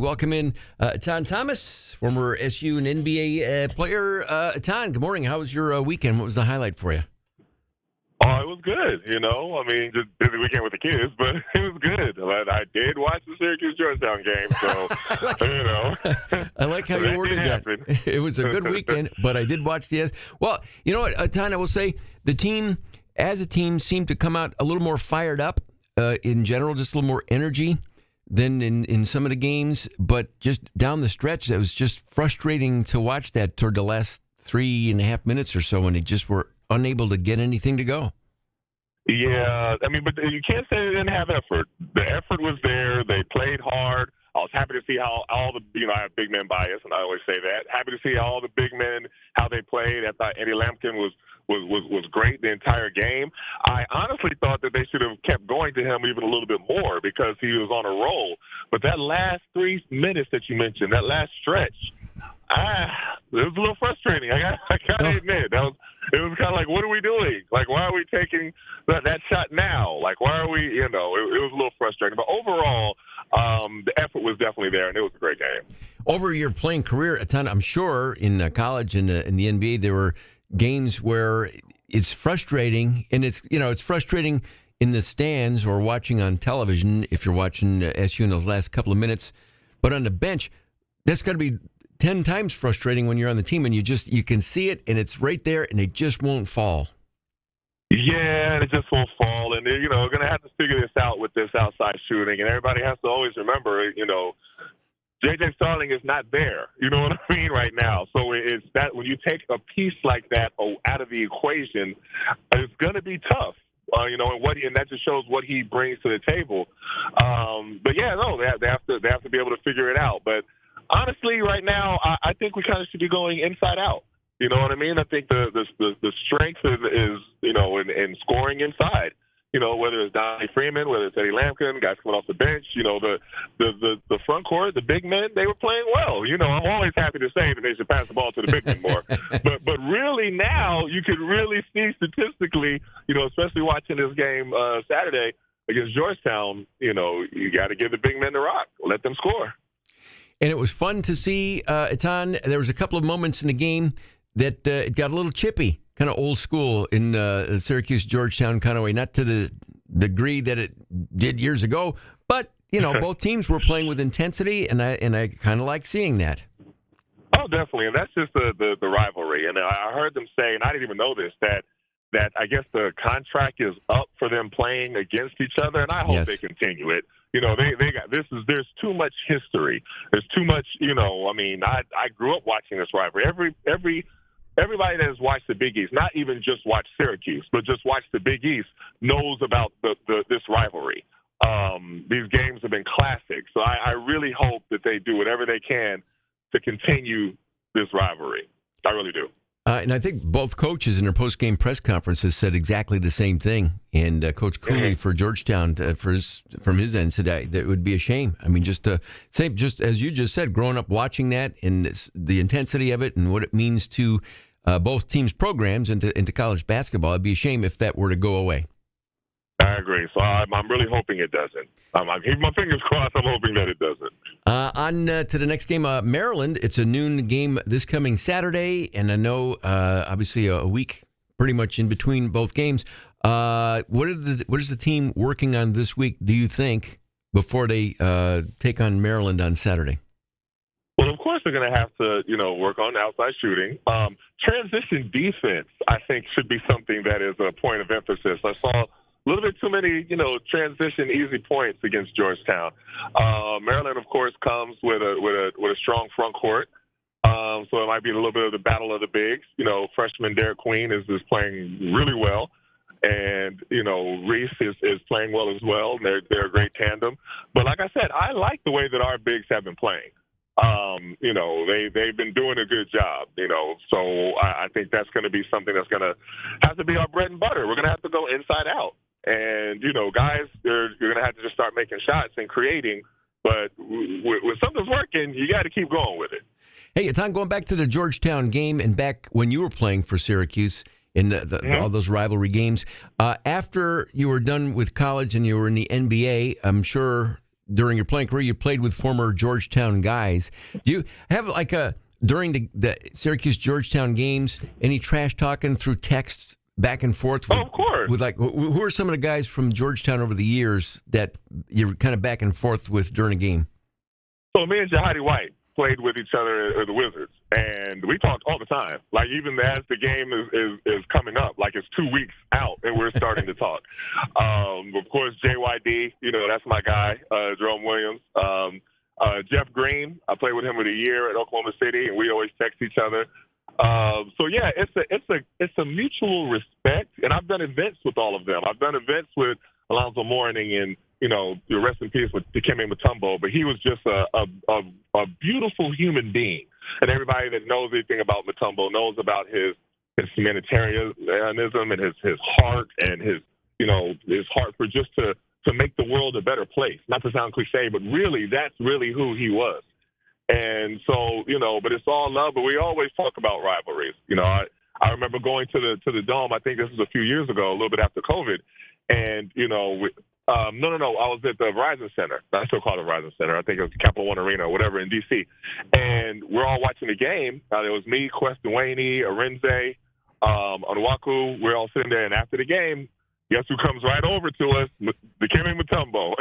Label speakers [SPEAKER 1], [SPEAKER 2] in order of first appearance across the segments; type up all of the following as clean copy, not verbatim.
[SPEAKER 1] welcome in Etan Thomas, former SU and NBA player. Etan, good morning. How was your weekend? What was the highlight for you?
[SPEAKER 2] Oh, it was good. I mean, just busy weekend with the kids, but it was good. I did watch the Syracuse Georgetown game, so
[SPEAKER 1] I like how you worded that. It was a good weekend, but I did watch the. Well, you know what, Etan, I will say the team, as a team, seemed to come out a little more fired up in general, just a little more energy than in some of the games. But just down the stretch, it was just frustrating to watch that toward the last 3.5 minutes or so, when they just were unable to get anything to go.
[SPEAKER 2] Yeah, I mean, but you can't say they didn't have effort. The effort was there. They played hard. I was happy to see how all the, I have big man bias, and I always say that. Happy to see all the big men, how they played. I thought Eddie Lampkin was great the entire game. I honestly thought that they should have kept going to him even a little bit more because he was on a roll. But that last 3 minutes that you mentioned, that last stretch, it was a little frustrating. I gotta admit, it was kind of like, what are we doing? Like, why are we taking that shot now? Like, why are we? It was a little frustrating. But overall, the effort was definitely there, and it was a great game.
[SPEAKER 1] Over your playing career, Etan, I'm sure in college and in the NBA, there were games where it's frustrating, and it's frustrating in the stands or watching on television if you're watching SU in those last couple of minutes. But on the bench, that's got to be 10 times frustrating when you're on the team and you can see it and it's right there and it just won't fall.
[SPEAKER 2] Yeah, and it just won't fall. And they're, going to have to figure this out with this outside shooting. And everybody has to always remember, J.J. Starling is not there. You know what I mean right now. So it's that when you take a piece like that out of the equation, it's going to be tough. And that just shows what he brings to the table. But yeah, no, they have to be able to figure it out. But honestly, right now, I think we kind of should be going inside out. You know what I mean? I think the strength is in scoring inside. Whether it's Donnie Freeman, whether it's Eddie Lampkin, guys coming off the bench. The front court, the big men, they were playing well. I'm always happy to say that they should pass the ball to the big men more. but really now you can really see statistically, especially watching this game Saturday against Georgetown. You got to give the big men the rock, let them score.
[SPEAKER 1] And it was fun to see, Etan. There was a couple of moments in the game that it got a little chippy, kind of old school in Syracuse, Georgetown kind of way. Not to the degree that it did years ago, but, both teams were playing with intensity, and I kind of like seeing that.
[SPEAKER 2] Oh, definitely. And that's just the rivalry. And I heard them say, and I didn't even know this, that I guess the contract is up for them playing against each other, and I hope they continue it. They got there's too much history. There's too much, I grew up watching this rivalry. Everybody that has watched the Big East, not even just watched Syracuse, but just watched the Big East, knows about this rivalry. These games have been classic. So I really hope that they do whatever they can to continue this rivalry. I really do.
[SPEAKER 1] And I think both coaches in their post-game press conferences said exactly the same thing. And Coach Cooley for Georgetown, from his end, said that it would be a shame. I mean, just as you just said, growing up watching that and the intensity of it and what it means to both teams' programs and into college basketball, it'd be a shame if that were to go away.
[SPEAKER 2] I agree. So I'm really hoping it doesn't. I'm keeping my fingers crossed. I'm hoping that it doesn't.
[SPEAKER 1] On to the next game, Maryland. It's a noon game this coming Saturday, and I know obviously a week pretty much in between both games. What is the team working on this week, do you think, before they take on Maryland on Saturday?
[SPEAKER 2] Well, of course they're going to have to, work on outside shooting. Transition defense, I think, should be something that is a point of emphasis. I saw a little bit too many, transition easy points against Georgetown. Maryland, of course, comes with a strong front court. So it might be a little bit of the battle of the bigs. Freshman Derek Queen is playing really well. And, Reese is playing well as well. They're a great tandem. But like I said, I like the way that our bigs have been playing. They've been doing a good job, so I think that's going to be something that's going to have to be our bread and butter. We're going to have to go inside out. And, guys, you're going to have to just start making shots and creating. But when something's working, you got to keep going with it.
[SPEAKER 1] Hey, Etan, going back to the Georgetown game and back when you were playing for Syracuse in all those rivalry games, after you were done with college and you were in the NBA, I'm sure during your playing career, you played with former Georgetown guys. Do you have during the Syracuse Georgetown games, any trash talking through text back and forth?
[SPEAKER 2] Of course.
[SPEAKER 1] With who are some of the guys from Georgetown over the years that you're kind of back and forth with during a game?
[SPEAKER 2] So me and Jahadi White played with each other at the Wizards, and we talked all the time. Like, even as the game is coming up, like it's 2 weeks out, and we're starting to talk. Of course, JYD, that's my guy, Jerome Williams. Jeff Green, I played with him for a year at Oklahoma City, and we always text each other. So yeah, it's a mutual respect, and I've done events with all of them. I've done events with Alonzo Mourning and rest in peace with Dikembe Mutombo, but he was just a beautiful human being. And everybody that knows anything about Mutombo knows about his humanitarianism and his heart and his heart for just to make the world a better place. Not to sound cliche, but really, that's really who he was. And so, but it's all love, but we always talk about rivalries. I remember going to the Dome, I think this was a few years ago, a little bit after COVID, and, I was at the Verizon Center. I still call it Verizon Center. I think it was Capital One Arena or whatever in D.C. And we're all watching the game. There was me, Quest Dwayne, Arinze, Onuaku. We're all sitting there, and after the game, guess who comes right over to us? Dikembe Mutombo.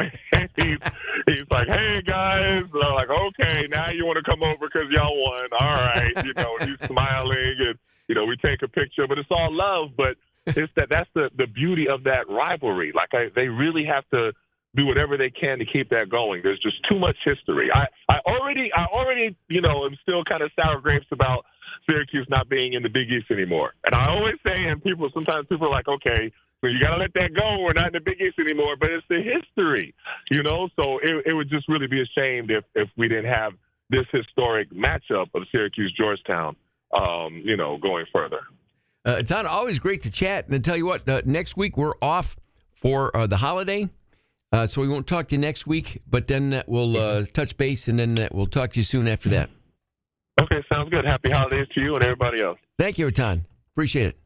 [SPEAKER 2] he's like, "Hey, guys." And I'm like, "Okay, now you want to come over because y'all won. All right." He's smiling, and, we take a picture. But it's all love, but that's the beauty of that rivalry. Like, they really have to do whatever they can to keep that going. There's just too much history. I already, am still kind of sour grapes about Syracuse not being in the Big East anymore. And I always say, and sometimes people are like, okay, so you got to let that go. We're not in the Big East anymore. But it's the history, So it would just really be a shame if we didn't have this historic matchup of Syracuse-Georgetown, going further.
[SPEAKER 1] Etan, always great to chat. And I tell you what, next week we're off for the holiday, so we won't talk to you next week. But then we'll touch base, and then we'll talk to you soon after that.
[SPEAKER 2] Okay, sounds good. Happy holidays to you and everybody else.
[SPEAKER 1] Thank you, Etan. Appreciate it.